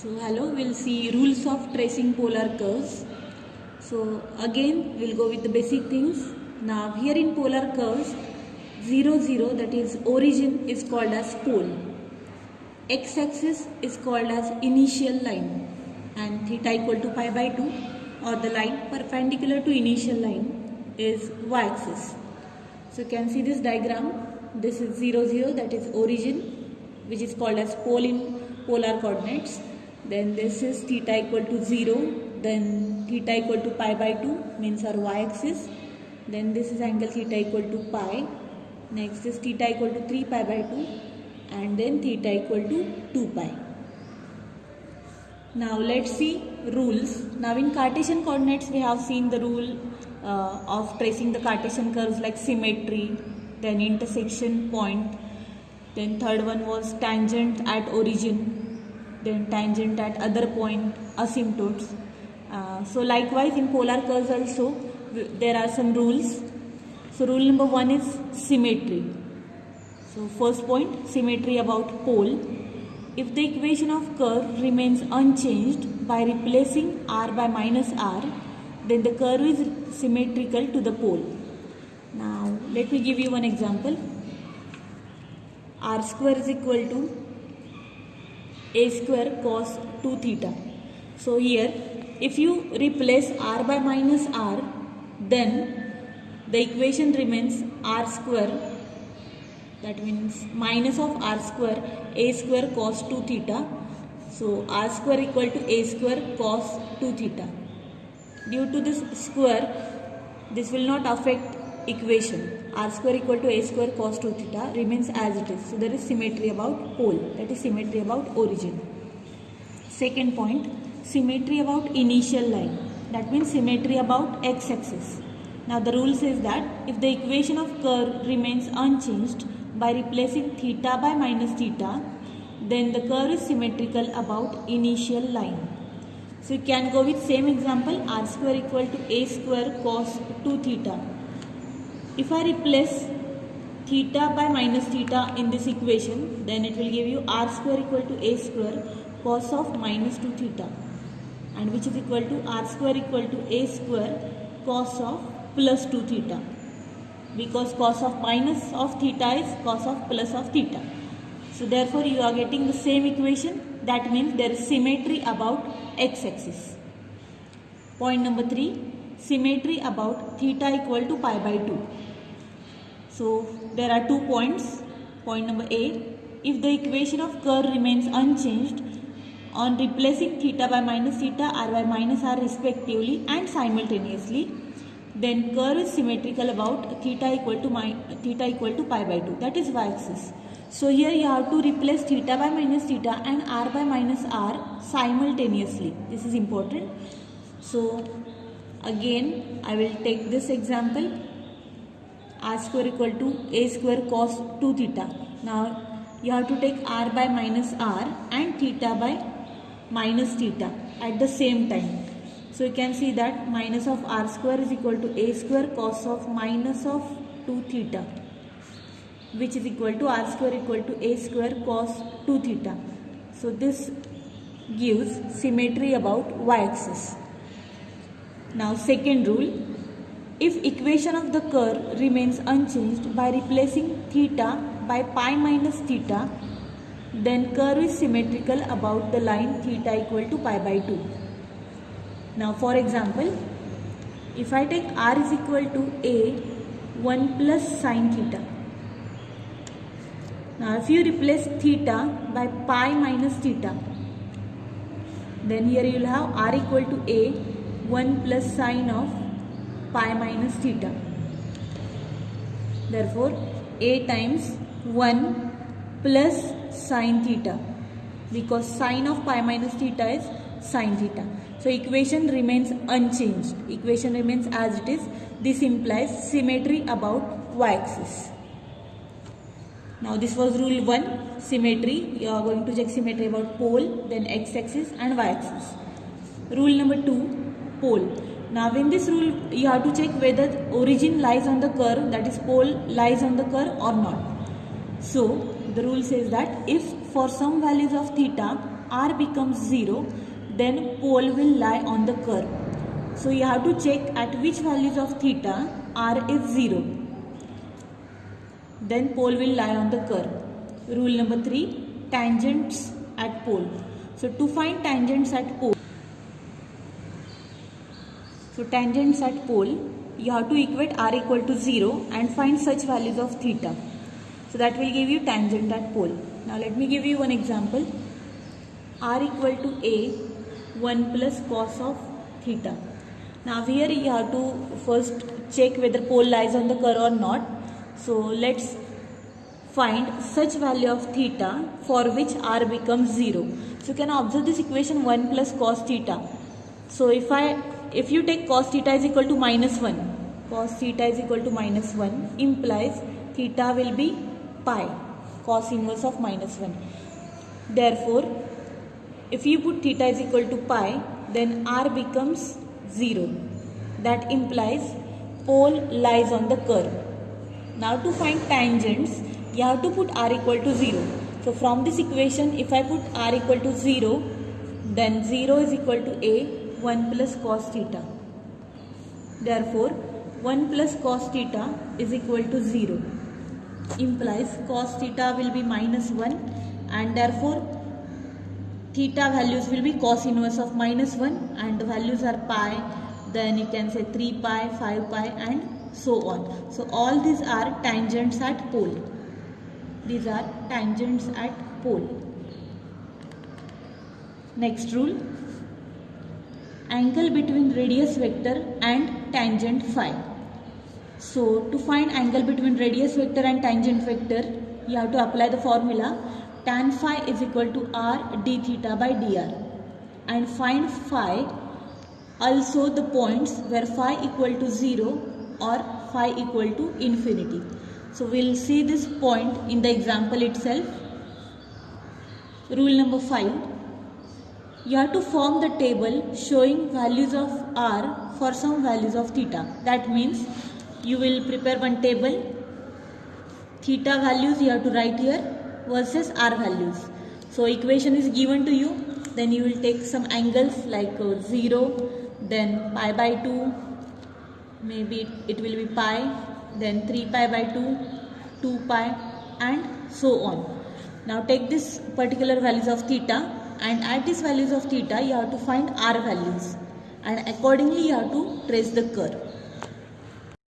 So hello, we'll see rules of tracing polar curves. So again, we'll go with the basic things. Now here in polar curves, 0, 0, that is origin, is called as pole. X-axis is called as initial line, and theta equal to pi by 2, or the line perpendicular to initial line, is y-axis. So you can see this diagram. This is 0, 0, that is origin, which is called as pole in polar coordinates. Then this is theta equal to 0, then theta equal to pi by 2 means our y-axis. Then this is angle theta equal to pi. Next is theta equal to 3 pi by 2, and then theta equal to 2 pi. Now let's see rules. Now in Cartesian coordinates we have seen the rule of tracing the Cartesian curves like symmetry, then intersection point, then third one was tangent at origin, then tangent at other point, asymptotes. So likewise in polar curves also there are some rules. So rule number 1 is symmetry. So first point, symmetry about pole. If the equation of curve remains unchanged by replacing r by minus r, then the curve is symmetrical to the pole. Now let me give you one example. R square is equal to a square cos 2 theta. So here if you replace r by minus r, then the equation remains r square, that means minus of r square a square cos 2 theta. So r square equal to a square cos 2 theta. Due to this square, this will not affect equation. R square equal to a square cos 2 theta remains as it is. So there is symmetry about pole, that is symmetry about origin. Second point, symmetry about initial line, that means symmetry about x-axis. Now the rule says that if the equation of curve remains unchanged by replacing theta by minus theta, then the curve is symmetrical about initial line. So you can go with same example, r square equal to a square cos 2 theta. If I replace theta by minus theta in this equation, then it will give you r square equal to a square cos of minus 2 theta, and which is equal to r square equal to a square cos of plus 2 theta, because cos of minus of theta is cos of plus of theta. So therefore you are getting the same equation. That means there is symmetry about x-axis. Point number 3, symmetry about theta equal to pi by 2. So there are 2 points. Point number A, if the equation of curve remains unchanged on replacing theta by minus theta, r by minus r respectively and simultaneously, then curve is symmetrical about theta equal to pi by 2, that is y-axis. So here you have to replace theta by minus theta and r by minus r simultaneously. This is important. So again I will take this example, r square equal to a square cos 2 theta. Now you have to take r by minus r and theta by minus theta at the same time. So you can see that minus of r square is equal to a square cos of minus of 2 theta, which is equal to r square equal to a square cos 2 theta. So this gives symmetry about y-axis. Now second rule, if equation of the curve remains unchanged by replacing theta by pi minus theta, then curve is symmetrical about the line theta equal to pi by 2. Now for example, if I take r is equal to a 1 plus sine theta. Now if you replace theta by pi minus theta, then here you will have r equal to a 1 plus sine of pi minus theta. Therefore a times 1 plus sine theta, because sine of pi minus theta is sine theta. So equation remains unchanged, equation remains as it is. This implies symmetry about y-axis. Now this was rule 1, symmetry. You are going to check symmetry about pole, then x-axis and y-axis. Rule number 2, pole. Now in this rule you have to check whether origin lies on the curve, that is pole lies on the curve or not. So the rule says that if for some values of theta r becomes 0, then pole will lie on the curve. So you have to check at which values of theta r is 0. Then pole will lie on the curve. Rule number 3, tangents at pole. So to find tangents at pole, you have to equate r equal to 0 and find such values of theta. So that will give you tangent at pole. Now let me give you one example. R equal to a 1 plus cos of theta. Now here you have to first check whether pole lies on the curve or not. So let's find such value of theta for which r becomes 0. So you can observe this equation 1 plus cos theta. So if you take cos theta is equal to minus 1, cos theta is equal to minus 1 implies theta will be pi, cos inverse of minus 1. Therefore, if you put theta is equal to pi, then r becomes 0. That implies pole lies on the curve. Now to find tangents, you have to put r equal to 0. So from this equation, if I put r equal to 0, then 0 is equal to a 1 plus cos theta. Therefore, 1 plus cos theta is equal to 0. Implies cos theta will be minus 1, and therefore theta values will be cos inverse of minus 1, and the values are pi, then you can say 3 pi, 5 pi and so on. So all these are tangents at pole. These are tangents at pole. Next rule, angle between radius vector and tangent phi. So to find angle between radius vector and tangent vector, you have to apply the formula tan phi is equal to r d theta by dr, and find phi also the points where phi equal to 0 or phi equal to infinity. So we'll see this point in the example itself. Rule number 5, you have to form the table showing values of r for some values of theta. That means you will prepare one table, theta values you have to write here versus r values. So equation is given to you, then you will take some angles like 0, then pi by 2, maybe it will be pi, then 3 pi by 2, 2 pi and so on. Now take this particular values of theta, and at these values of theta you have to find r values, and accordingly you have to trace the curve.